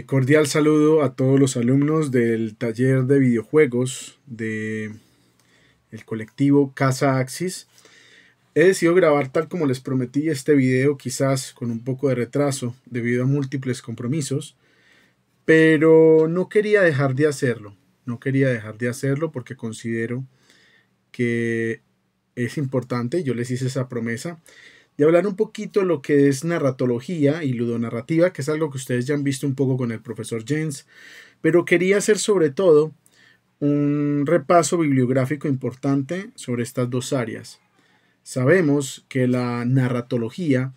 Cordial saludo a todos los alumnos del taller de videojuegos de el colectivo Casa Axis. He decidido grabar tal como les prometí este video, quizás con un poco de retraso debido a múltiples compromisos, pero no quería dejar de hacerlo. No quería dejar de hacerlo porque considero que es importante, yo les hice esa promesa, de hablar un poquito lo que es narratología y ludonarrativa, que es algo que ustedes ya han visto un poco con el profesor Jens, pero quería hacer sobre todo un repaso bibliográfico importante sobre estas dos áreas. Sabemos que la narratología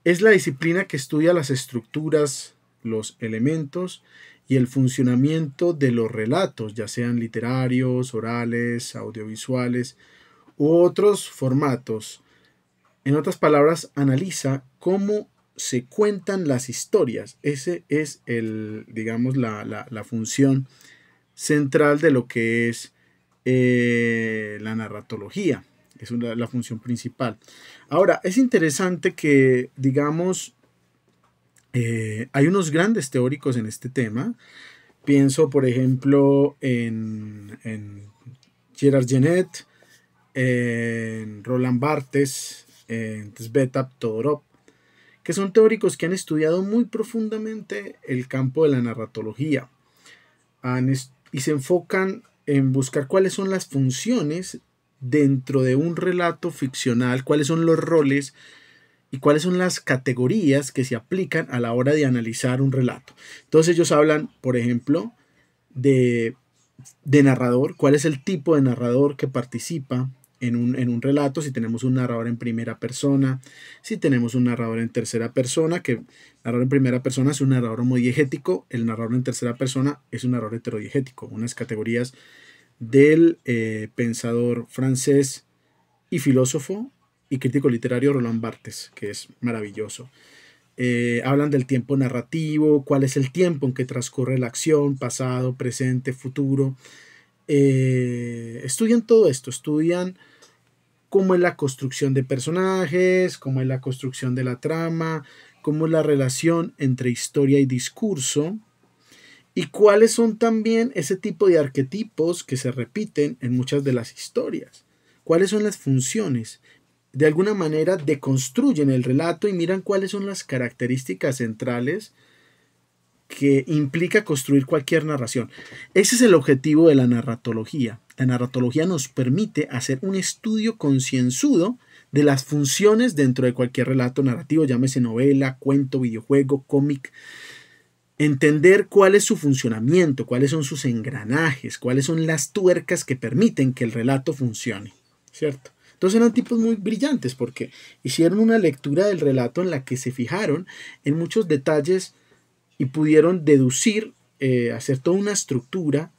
es la disciplina que estudia las estructuras, los elementos y el funcionamiento de los relatos, ya sean literarios, orales, audiovisuales u otros formatos. En otras palabras, analiza cómo se cuentan las historias. Ese es digamos, la función central de lo que es la narratología. Es la función principal. Ahora, es interesante que, digamos, hay unos grandes teóricos en este tema. Pienso, por ejemplo, en Gerard Genette, en Roland Barthes, en Tsvetan Todorov, que son teóricos que han estudiado muy profundamente el campo de la narratología y se enfocan en buscar cuáles son las funciones dentro de un relato ficcional, cuáles son los roles y cuáles son las categorías que se aplican a la hora de analizar un relato. Entonces ellos hablan, por ejemplo, de narrador, cuál es el tipo de narrador que participa en un relato, si tenemos un narrador en primera persona, si tenemos un narrador en tercera persona, que el narrador en primera persona es un narrador homodiegético, el narrador en tercera persona es un narrador heterodiegético, unas categorías del pensador francés y filósofo y crítico literario Roland Barthes, que es maravilloso. Hablan del tiempo narrativo, cuál es el tiempo en que transcurre la acción, pasado, presente, futuro. Estudian todo esto, estudian cómo es la construcción de personajes, cómo es la construcción de la trama, cómo es la relación entre historia y discurso, y cuáles son también ese tipo de arquetipos que se repiten en muchas de las historias. ¿Cuáles son las funciones? De alguna manera deconstruyen el relato y miran cuáles son las características centrales que implica construir cualquier narración. Ese es el objetivo de la narratología. La narratología nos permite hacer un estudio concienzudo de las funciones dentro de cualquier relato narrativo, llámese novela, cuento, videojuego, cómic. Entender cuál es su funcionamiento, cuáles son sus engranajes, cuáles son las tuercas que permiten que el relato funcione, ¿cierto? Entonces eran tipos muy brillantes porque hicieron una lectura del relato en la que se fijaron en muchos detalles y pudieron deducir, hacer toda una estructura,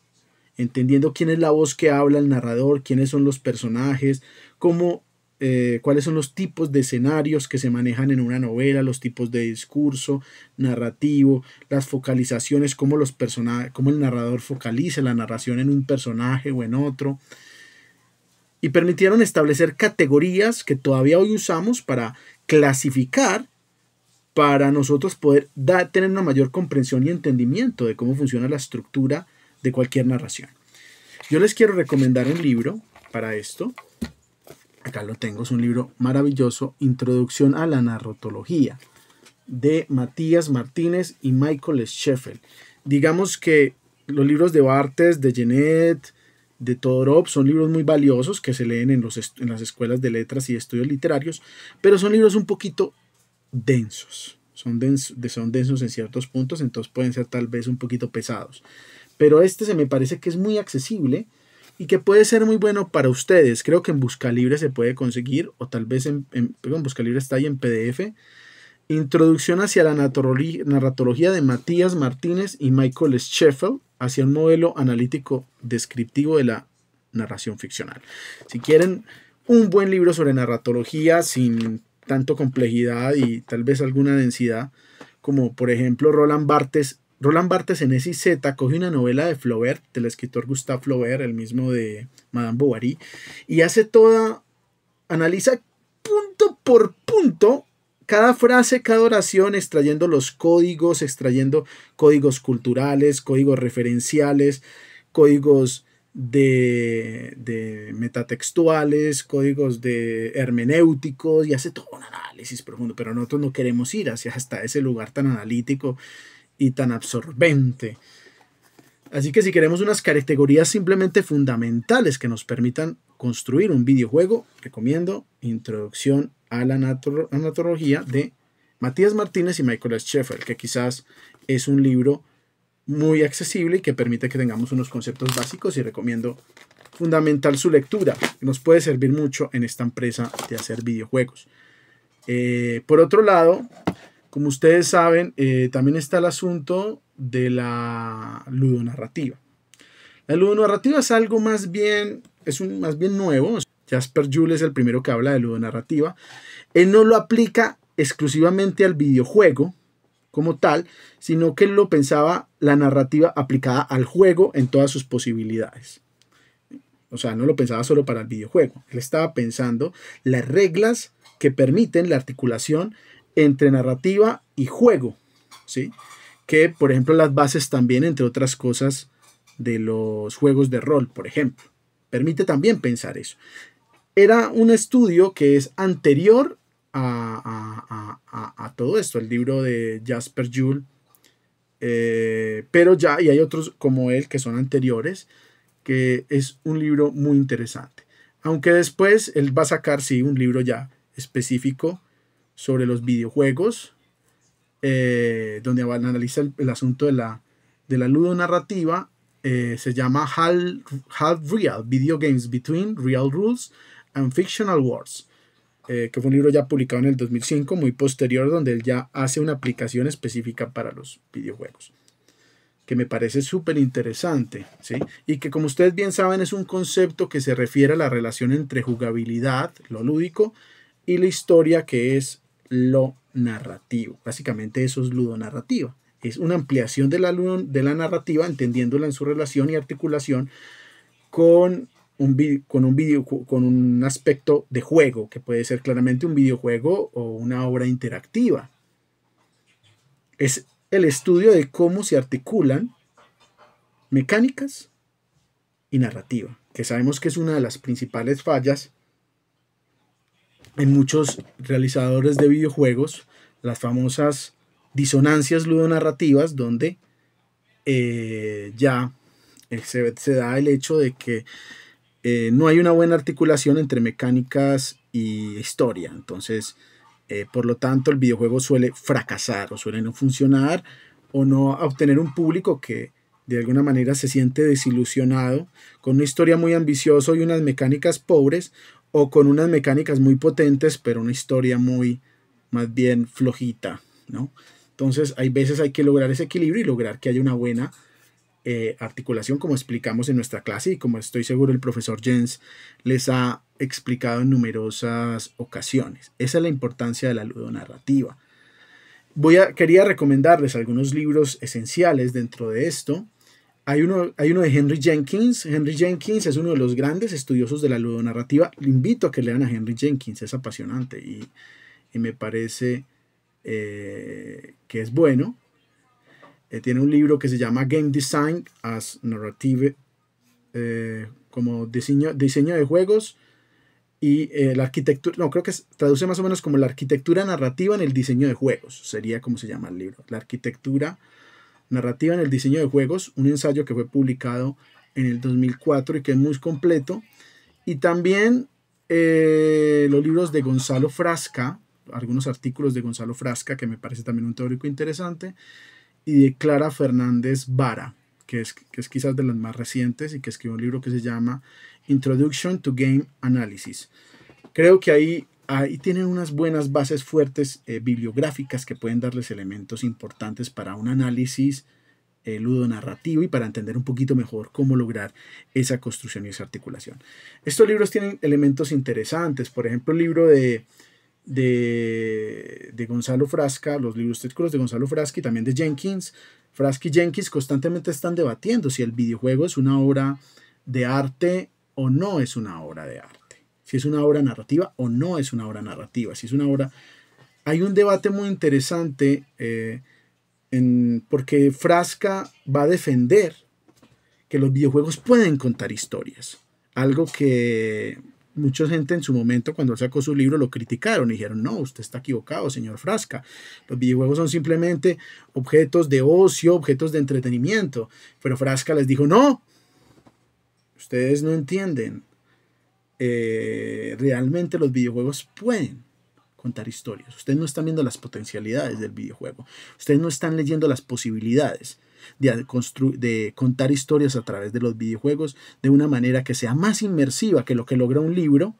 entendiendo quién es la voz que habla el narrador, quiénes son los personajes, cuáles son los tipos de escenarios que se manejan en una novela, los tipos de discurso narrativo, las focalizaciones, cómo el narrador focaliza la narración en un personaje o en otro, y permitieron establecer categorías que todavía hoy usamos para clasificar, para nosotros poder tener una mayor comprensión y entendimiento de cómo funciona la estructura de cualquier narración. Yo les quiero recomendar un libro para esto. Acá lo tengo, es un libro maravilloso, Introducción a la Narratología, de Matías Martínez y Michael Scheffel. Digamos que los libros de Barthes, de Genette, de Todorov son libros muy valiosos que se leen en las escuelas de letras y estudios literarios, pero son libros un poquito densos. Son densos en ciertos puntos, entonces pueden ser tal vez un poquito pesados. Pero este se me parece que es muy accesible y que puede ser muy bueno para ustedes. Creo que en Buscalibre se puede conseguir, o tal vez en Buscalibre está ahí en PDF. Introducción hacia la narratología de Matías Martínez y Michael Scheffel, hacia un modelo analítico descriptivo de la narración ficcional. Si quieren un buen libro sobre narratología sin tanto complejidad y tal vez alguna densidad, como por ejemplo Roland Barthes. Roland Barthes en XYZ coge una novela de Flaubert, del escritor Gustave Flaubert, el mismo de Madame Bovary, y analiza punto por punto cada frase, cada oración, extrayendo los códigos, extrayendo códigos culturales, códigos referenciales, códigos de metatextuales, códigos de hermenéuticos, y hace todo un análisis profundo, pero nosotros no queremos ir hacia hasta ese lugar tan analítico y tan absorbente. Así que si queremos unas categorías simplemente fundamentales que nos permitan construir un videojuego, recomiendo Introducción a la Narratología de Matías Martínez y Michael S. Sheffield, que quizás es un libro muy accesible y que permite que tengamos unos conceptos básicos, y recomiendo fundamental su lectura, que nos puede servir mucho en esta empresa de hacer videojuegos. Por otro lado, como ustedes saben, también está el asunto de la ludonarrativa. La ludonarrativa es algo más bien nuevo. Jasper Juhl es el primero que habla de ludonarrativa. Él no lo aplica exclusivamente al videojuego como tal, sino que él lo pensaba la narrativa aplicada al juego en todas sus posibilidades. O sea, no lo pensaba solo para el videojuego. Él estaba pensando las reglas que permiten la articulación entre narrativa y juego, ¿sí? Que, por ejemplo, las bases también, entre otras cosas, de los juegos de rol, por ejemplo. Permite también pensar eso. Era un estudio que es anterior a todo esto, el libro de Jasper Juhl, pero ya, y hay otros como él que son anteriores, que es un libro muy interesante. Aunque después él va a sacar, sí, un libro ya específico sobre los videojuegos, donde analiza el asunto de la ludonarrativa. Se llama Half Real, Video Games Between Real Rules and Fictional Worlds, que fue un libro ya publicado en el 2005, muy posterior, donde él ya hace una aplicación específica para los videojuegos, que me parece súper interesante, ¿sí? Y que, como ustedes bien saben, es un concepto que se refiere a la relación entre jugabilidad, lo lúdico, y la historia, que es lo narrativo. Básicamente eso es ludonarrativa. Es una ampliación de la narrativa, entendiéndola en su relación y articulación con un aspecto de juego, que puede ser claramente un videojuego o una obra interactiva. Es el estudio de cómo se articulan mecánicas y narrativa, que sabemos que es una de las principales fallas en muchos realizadores de videojuegos, las famosas disonancias ludonarrativas, donde se da el hecho de que no hay una buena articulación entre mecánicas y historia. Entonces, por lo tanto, el videojuego suele fracasar, o suele no funcionar, o no obtener un público que de alguna manera se siente desilusionado con una historia muy ambiciosa y unas mecánicas pobres, o con unas mecánicas muy potentes pero una historia muy, más bien, flojita, ¿no? Entonces, hay veces hay que lograr ese equilibrio y lograr que haya una buena articulación, como explicamos en nuestra clase, y como estoy seguro el profesor Jens les ha explicado en numerosas ocasiones. Esa es la importancia de la ludonarrativa. Quería recomendarles algunos libros esenciales dentro de esto. Hay uno de Henry Jenkins. Henry Jenkins es uno de los grandes estudiosos de la ludonarrativa. Le invito a que lean a Henry Jenkins, es apasionante y me parece que es bueno. Tiene un libro que se llama Game Design as Narrative, como diseño de juegos y la arquitectura, no, creo que traduce más o menos como la arquitectura narrativa en el diseño de juegos, sería como se llama el libro, la arquitectura narrativa en el diseño de juegos, un ensayo que fue publicado en el 2004 y que es muy completo. Y también los libros de Gonzalo Frasca, algunos artículos de Gonzalo Frasca, que me parece también un teórico interesante, y de Clara Fernández Vara, que es quizás de las más recientes, y que escribió un libro que se llama Introduction to Game Analysis. Creo que ahí tienen unas buenas bases fuertes bibliográficas que pueden darles elementos importantes para un análisis ludonarrativo y para entender un poquito mejor cómo lograr esa construcción y esa articulación. Estos libros tienen elementos interesantes, por ejemplo el libro de Gonzalo Frasca, los artículos de Gonzalo Frasca y también de Jenkins. Frasca y Jenkins constantemente están debatiendo si el videojuego es una obra de arte o no es una obra de arte, si es una obra narrativa o no es una obra narrativa, si es una obra hay un debate muy interesante porque Frasca va a defender que los videojuegos pueden contar historias. Algo que mucha gente en su momento, cuando sacó su libro, lo criticaron y dijeron: no, usted está equivocado, señor Frasca. Los videojuegos son simplemente objetos de ocio, objetos de entretenimiento. Pero Frasca les dijo: no, ustedes no entienden. Realmente los videojuegos pueden contar historias. Ustedes no están viendo las potencialidades del videojuego. Ustedes no están leyendo las posibilidades de contar historias a través de los videojuegos de una manera que sea más inmersiva que lo que logra un libro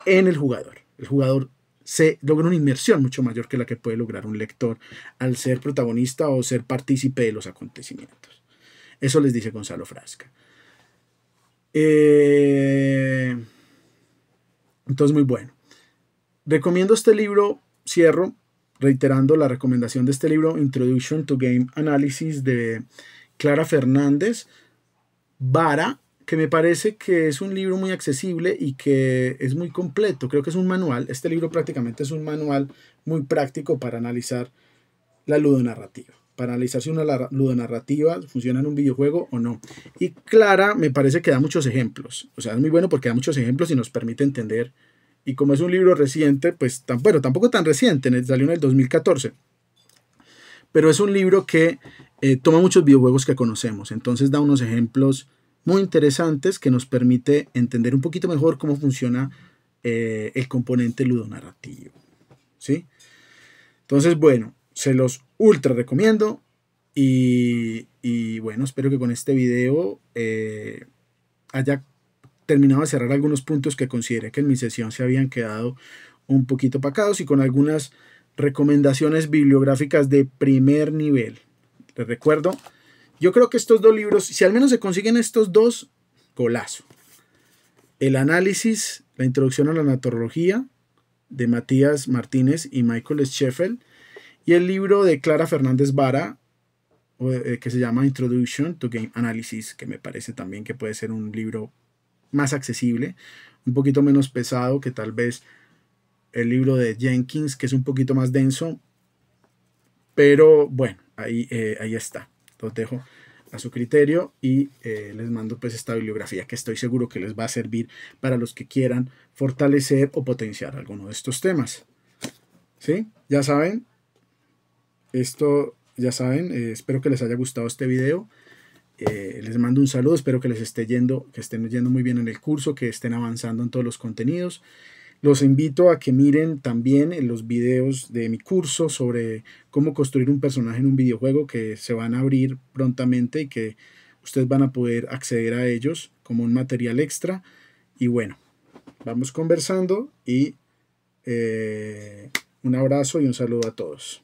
en el jugador. El jugador se logra una inmersión mucho mayor que la que puede lograr un lector al ser protagonista o ser partícipe de los acontecimientos. Eso les dice Gonzalo Frasca. Entonces, muy bueno. Recomiendo este libro, cierro reiterando la recomendación de este libro, Introduction to Game Analysis, de Clara Fernández Vara, que me parece que es un libro muy accesible y que es muy completo. Creo que es un manual. Este libro prácticamente es un manual muy práctico para analizar la ludonarrativa. Para analizar si una ludonarrativa funciona en un videojuego o no. Y Clara me parece que da muchos ejemplos. O sea, es muy bueno porque da muchos ejemplos y nos permite entender. Y como es un libro reciente, pues bueno, tampoco tan reciente, salió en el 2014. Pero es un libro que toma muchos videojuegos que conocemos. Entonces da unos ejemplos muy interesantes que nos permite entender un poquito mejor cómo funciona el componente ludonarrativo. ¿Sí? Entonces, bueno, se los ultra recomiendo. Y bueno, espero que con este video haya terminado de cerrar algunos puntos que consideré que en mi sesión se habían quedado un poquito opacados y con algunas recomendaciones bibliográficas de primer nivel. Les recuerdo, yo creo que estos dos libros, si al menos se consiguen estos dos, golazo. El análisis, la introducción a la naturología, de Matías Martínez y Michael Scheffel, y el libro de Clara Fernández Vara, que se llama Introduction to Game Analysis, que me parece también que puede ser un libro más accesible, un poquito menos pesado que tal vez el libro de Jenkins, que es un poquito más denso, pero bueno, ahí está. Los dejo a su criterio y les mando pues esta bibliografía que estoy seguro que les va a servir para los que quieran fortalecer o potenciar alguno de estos temas. ¿Sí? Ya saben, espero que les haya gustado este video. Les mando un saludo, espero que les esté yendo, que estén yendo muy bien en el curso, que estén avanzando en todos los contenidos. Los invito a que miren también en los videos de mi curso sobre cómo construir un personaje en un videojuego, que se van a abrir prontamente y que ustedes van a poder acceder a ellos como un material extra. Y bueno, vamos conversando y un abrazo y un saludo a todos.